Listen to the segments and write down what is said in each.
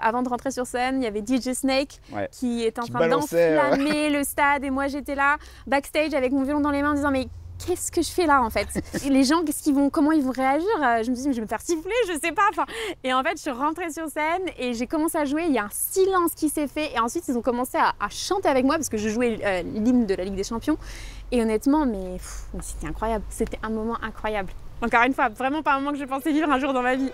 Avant de rentrer sur scène, il y avait DJ Snake qui était en train balançait d'enflammer le stade et moi j'étais là, backstage avec mon violon dans les mains en disant mais qu'est-ce que je fais là en fait? Et les gens, comment ils vont réagir? Je me suis dit mais je vais me faire siffler, je sais pas. Et en fait je suis rentrée sur scène et j'ai commencé à jouer, il y a un silence qui s'est fait et ensuite ils ont commencé à chanter avec moi parce que je jouais l'hymne de la Ligue des Champions et honnêtement mais c'était incroyable, c'était un moment incroyable. Encore une fois, vraiment pas un moment que je pensais vivre un jour dans ma vie.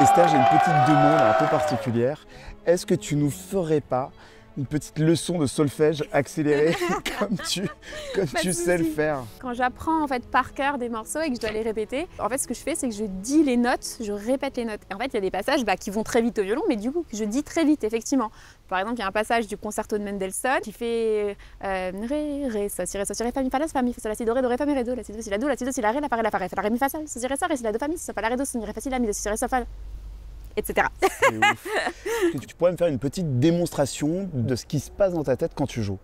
Esther, j'ai une petite demande un peu particulière. Est-ce que tu nous ferais pas une petite leçon de solfège accélérée comme tu sais le faire? Quand j'apprends en fait par cœur des morceaux et que je dois les répéter, en fait ce que je fais c'est que je dis les notes, je répète les notes. Et en fait il y a des passages qui vont très vite au violon, mais du coup je dis très vite effectivement. Par exemple il y a un passage du concerto de Mendelssohn qui fait ré, sol, fa, mi, fa, la, fa, mi, fa, sol, la, si, do, fa, mi, ré, do, la, si, do, si, la, do, la, si, do, si, la, ré, la, fa, ré, la, fa, ré, fa, la, ré, mi, fa, sol, si, ré, sol, ré, si, la, do, fa, mi, si, fa, la, ré, do, si, ré, fa, si, la, mi, do, si, ré, sol, fa, etc. C'est ouf. Tu pourrais me faire une petite démonstration de ce qui se passe dans ta tête quand tu joues,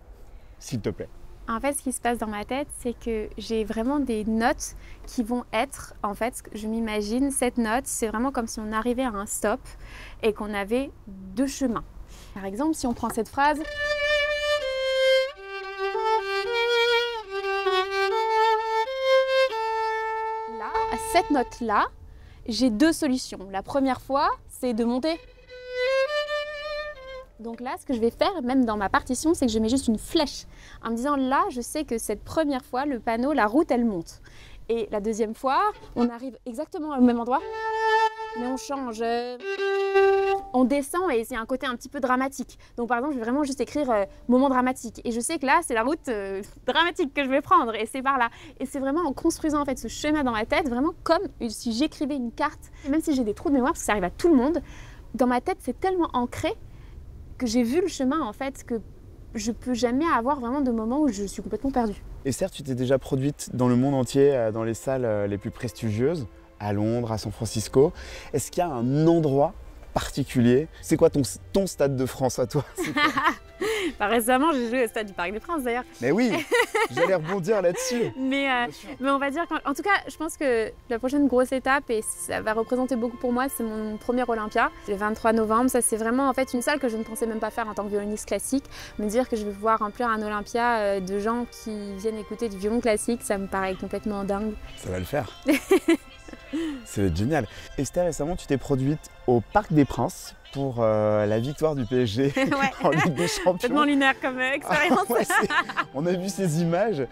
s'il te plaît. En fait, ce qui se passe dans ma tête, c'est que j'ai vraiment des notes qui vont être, en fait, je m'imagine, cette note, c'est vraiment comme si on arrivait à un stop et qu'on avait deux chemins. Par exemple, si on prend cette phrase... Là, à cette note-là, j'ai deux solutions. La première fois, c'est de monter. Donc là, ce que je vais faire, même dans ma partition, c'est que je mets juste une flèche. En me disant, là, je sais que cette première fois, le panneau, la route, elle monte. Et la deuxième fois, on arrive exactement au même endroit, mais on change. On descend et c'est un côté un petit peu dramatique. Donc par exemple, je vais vraiment juste écrire moment dramatique. Et je sais que là, c'est la route dramatique que je vais prendre et c'est par là. Et c'est vraiment en construisant en fait ce chemin dans ma tête, vraiment comme si j'écrivais une carte. Et même si j'ai des trous de mémoire, parce que ça arrive à tout le monde, dans ma tête, c'est tellement ancré que j'ai vu le chemin en fait, que je peux jamais avoir vraiment de moments où je suis complètement perdue. Esther, tu t'es déjà produite dans le monde entier, dans les salles les plus prestigieuses, à Londres, à San Francisco. Est-ce qu'il y a un endroit particulier? C'est quoi ton stade de France à toi? Récemment, j'ai joué au stade du Parc des Princes d'ailleurs. Mais oui, j'allais rebondir là-dessus. Mais on va dire en tout cas, je pense que la prochaine grosse étape, et ça va représenter beaucoup pour moi, c'est mon premier Olympia, le 23 novembre. Ça, c'est vraiment en fait une salle que je ne pensais même pas faire en tant que violoniste classique. Me dire que je vais pouvoir remplir un Olympia de gens qui viennent écouter du violon classique, ça me paraît complètement dingue. Ça va le faire. Ça va être génial. Esther, récemment, tu t'es produite au Parc des Princes pour la victoire du PSG en Ligue des Champions. Complètement lunaire comme expérience. On a vu ces images.